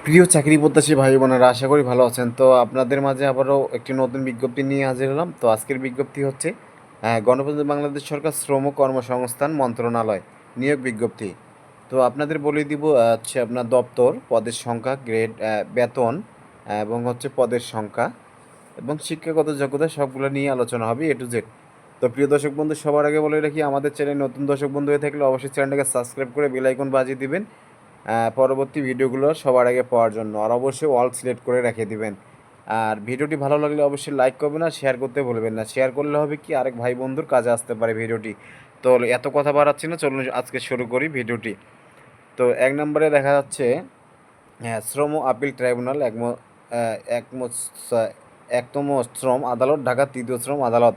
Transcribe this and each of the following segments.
প্রিয় চাকরি প্রত্যাশী ভাই বোনেরা, আশা করি ভালো আছেন। তো আপনাদের মাঝে আবারও একটি নতুন বিজ্ঞপ্তি নিয়ে হাজির হলাম। তো আজকের বিজ্ঞপ্তি হচ্ছে গণপ্রজাতন্ত্রী বাংলাদেশ সরকার শ্রম কর্মসংস্থান মন্ত্রণালয় নিয়োগ বিজ্ঞপ্তি। তো আপনাদের বলে দিব হচ্ছে আপনার দপ্তর, পদের সংখ্যা, গ্রেড, বেতন, এবং হচ্ছে পদের সংখ্যা এবং শিক্ষাগত যোগ্যতা সবগুলো নিয়ে আলোচনা হবে এ টু জেড। তো প্রিয় দর্শক বন্ধু, সবার আগে বলে রাখি, আমাদের চ্যানেল নতুন দর্শক বন্ধু হয়ে থাকলে অবশ্যই চ্যানেলটাকে সাবস্ক্রাইব করে বেল আইকন বাজিয়ে দিবেন পরবর্তী ভিডিওগুলো সবার আগে পাওয়ার জন্য। আর অবশ্যই অল সিলেক্ট করে রেখে দিবেন। আর ভিডিওটি ভালো লাগলে অবশ্যই লাইক করবেন, আর শেয়ার করতে ভুলবেন না। শেয়ার করলে হবে কি, আরেক ভাই বন্ধুর কাজে আসতে পারে ভিডিওটি। তো এত কথা বাড়াচ্ছি না, চলুন আজকে শুরু করি ভিডিওটি। তো এক নম্বরে দেখা যাচ্ছে শ্রম আপিল ট্রাইব্যুনাল একতম শ্রম আদালত, ঢাকা তৃতীয় শ্রম আদালত।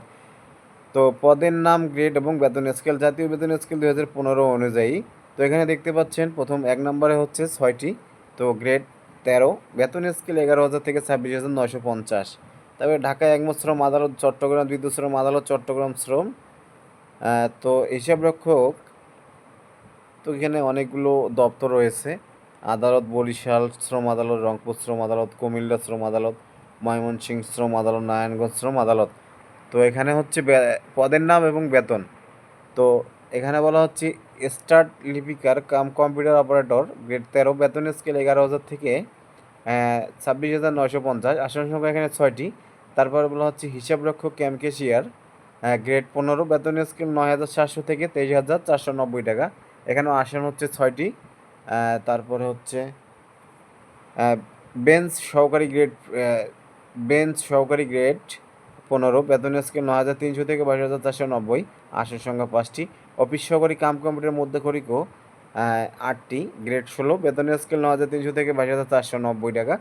তো পদের নাম, গ্রেড এবং বেতন স্কেল জাতীয় বেতন স্কেল 2015 অনুযায়ী। তো এখানে দেখতে পাচ্ছেন প্রথম এক নম্বরে হচ্ছে 6টি, তো গ্রেড 13, বেতন স্কেল 11,000 থেকে 26,950। তারপরে ঢাকা একম শ্রম আদালত, চট্টগ্রাম দ্বিতীয় শ্রম আদালত, চট্টগ্রাম শ্রম। তো হিসাব রক্ষক, তো এখানে অনেকগুলো দপ্তর রয়েছে। আদালত বরিশাল শ্রম আদালত, রংপুর শ্রম আদালত, কুমিল্লা শ্রম আদালত, ময়মনসিংহ শ্রম আদালত, নারায়ণগঞ্জ শ্রম আদালত। তো এখানে হচ্ছে পদের নাম এবং বেতন। তো এখানে বলা হচ্ছে স্টার্ট লিপিকার কাম কম্পিউটার অপারেটর, গ্রেড 13, বেতন স্কেল 11,000 থেকে 26,950। আসন সংখ্যা এখানে 6টি। তারপরে বলা হচ্ছে হিসাব রক্ষক ক্যাম ক্যাশিয়ার, গ্রেড 15, বেতন স্কেল 9,700 থেকে 23,490 টাকা। এখানেও আসন হচ্ছে 6টি। তারপরে হচ্ছে বেঞ্চ সহকারী গ্রেড বেঞ্চ সহকারী গ্রেড 15, বেতন স্কেল 9,300 থেকে 22,490। আসন সংখ্যা 5টি। অফিস সহকারী কাম কম্পিউটার মধ্যকরিকও 8টি, গ্রেড 16, বেতন স্কেল 9,300 থেকে 22,490 টাকা।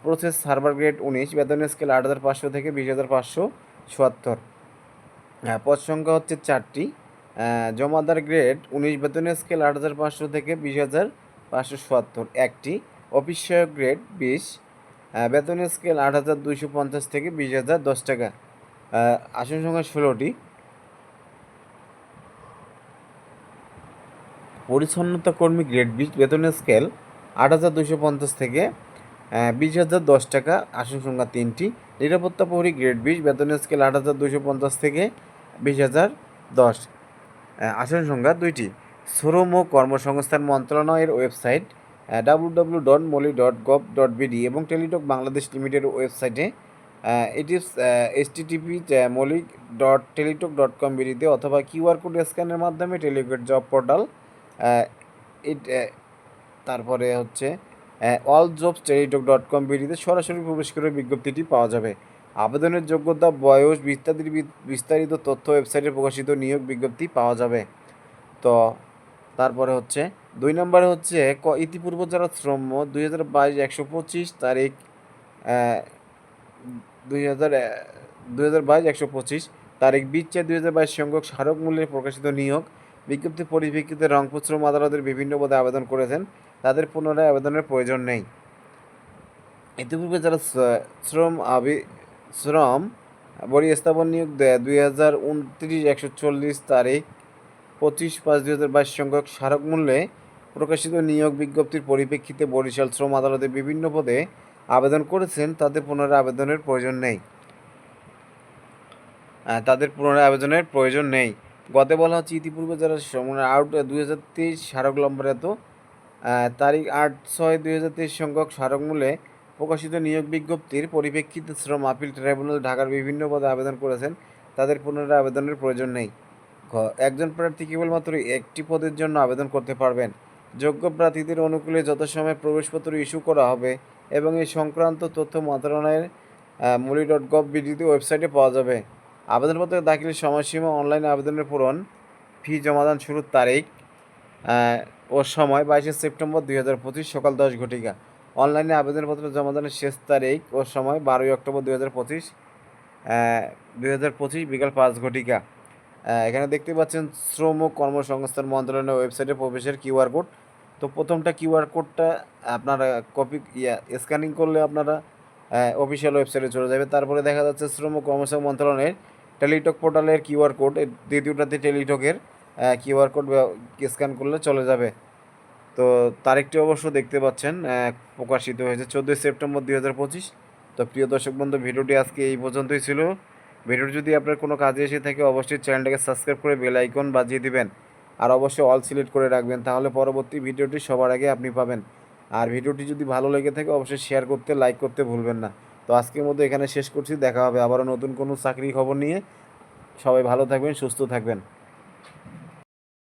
প্রসেস সার্ভার গ্রেড 19, বেতন স্কেল 8,500 থেকে 20,577। পদ সংখ্যা হচ্ছে 4টি। জমাদার গ্রেড 19, বেতন স্কেল 8,500 থেকে 20,577 একটি। অফিস সহায়ক গ্রেড 20, বেতন স্কেল 8,250 থেকে 20,010 টাকা। আসন সংখ্যা 16টি। পরিচ্ছন্নতা কর্মী গ্রেড 20, বেতন স্কেল 8,250 থেকে 20,010 টাকা। আসন সংখ্যা 3টি। নিরাপত্তা প্রহরী গ্রেড 20, বেতন স্কেল 8,250 থেকে 20,010। আসন সংখ্যা 2টি। শ্রম ও কর্মসংস্থান মন্ত্রণালয়ের ওয়েবসাইট www.moli.gov.bd এবং টেলিটক বাংলাদেশ লিমিটেড ওয়েবসাইটে এটি http moli.teletalk.com.bd অথবা কিউআর কোড স্ক্যানের মাধ্যমে টেলিটক জব পোর্টাল, তারপরে হচ্ছে অল জবস টেলিটক.com.bd সরাসরি প্রবেশ করে বিজ্ঞপ্তিটি পাওয়া যাবে। আবেদনের যোগ্যতা, বয়স, বিস্তারিত তথ্য ওয়েবসাইটে প্রকাশিত নিয়োগ বিজ্ঞপ্তি পাওয়া যাবে। তো তারপরে হচ্ছে 2 নম্বরে হচ্ছে ইতিপূর্বে যারা শ্রম 2022 125 তারিখ 2000 2022 125 তারিখ 20/4/2022 সংখ্যক স্মারক মূল্যে প্রকাশিত নিয়োগ বিজ্ঞপ্তির পরিপ্রেক্ষিতে রংপুর শ্রম আদালতের বিভিন্ন পদে আবেদন করেছেন, তাদের পুনরায় আবেদনের প্রয়োজন নেই। ইতিপূর্বে যারা শ্রম বড়ি স্থাপন নিয়োগ 2029 140 তারিখ 25/5/2022 সংখ্যক স্মারক মূল্যে প্রকাশিত নিয়োগ বিজ্ঞপ্তির পরিপ্রেক্ষিতে বরিশাল শ্রম আদালতে বিভিন্ন পদে আবেদন করেছেন, তাদের পুনরায় আবেদনের প্রয়োজন নেই। গতে বলা হচ্ছে ইতিপূর্বে যারা আউট 2023 স্মারক নম্বর তারিখ 8/6/2023 সংখ্যক স্মারক মূল্যে প্রকাশিত নিয়োগ বিজ্ঞপ্তির পরিপ্রেক্ষিতে শ্রম আপিল ট্রাইব্যুনাল ঢাকার বিভিন্ন পদে আবেদন করেছেন, তাদের পুনরায় আবেদনের প্রয়োজন নেই। একজন প্রার্থী কেবলমাত্র একটি পদের জন্য আবেদন করতে পারবেন। যোগ্য প্রার্থীদের অনুকূলে যথাসময়ে প্রবেশপত্র ইস্যু করা হবে এবং এই সংক্রান্ত তথ্য মন্ত্রণালয়ের moli.gov.bd ওয়েবসাইটে পাওয়া যাবে। আবেদনপত্র দাখিলের সময়সীমা, অনলাইনে আবেদনের পূরণ, ফি জমাদান শুরুর তারিখ ও সময় 22 সেপ্টেম্বর 2025 সকাল 10 ঘটিকা। অনলাইনে আবেদনপত্র জমাদানের শেষ তারিখ ও সময় 12 অক্টোবর 2025 বিকাল 5 ঘটিকা। এখানে দেখতে পাচ্ছেন শ্রম ও কর্মসংস্থান মন্ত্রণালয়ের ওয়েবসাইটে প্রবেশের কিউআর কোড। তো প্রথমটা কিউআর কোডটা আপনারা স্ক্যানিং করলে আপনারা অফিসিয়াল ওয়েবসাইটে চলে যাবে। তারপরে দেখা যাচ্ছে শ্রম ও কর্মসংস্থান মন্ত্রণালয়ের টেলিটক পোর্টালের কিউআর কোড, দ্বিতীয়টাতে টেলিটকের কিউআর কোড স্ক্যান করলে চলে যাবে। তো তারিখটি অবশ্য দেখতে পাচ্ছেন, প্রকাশিত হয়েছে 14 সেপ্টেম্বর 2025। তো প্রিয় দর্শক বন্ধু, ভিডিওটি আজকে এই পর্যন্তই ছিল। ভিডিওটি যদি আপনার কোনো কাজে এসে থাকে অবশ্যই চ্যানেলটাকে সাবস্ক্রাইব করে বেল আইকন বাজিয়ে দিবেন, আর অবশ্যই অল সিলেক্ট করে রাখবেন, তাহলে পরবর্তী ভিডিওটি সবার আগে আপনি পাবেন। আর ভিডিওটি যদি ভালো লেগে থাকে অবশ্যই শেয়ার করতে, লাইক করতে ভুলবেন না। তো আজকের মতো এখানে শেষ করছি, দেখা হবে আবারও নতুন কোনো চাকরি খবর নিয়ে। সবাই ভালো থাকবেন, সুস্থ থাকবেন।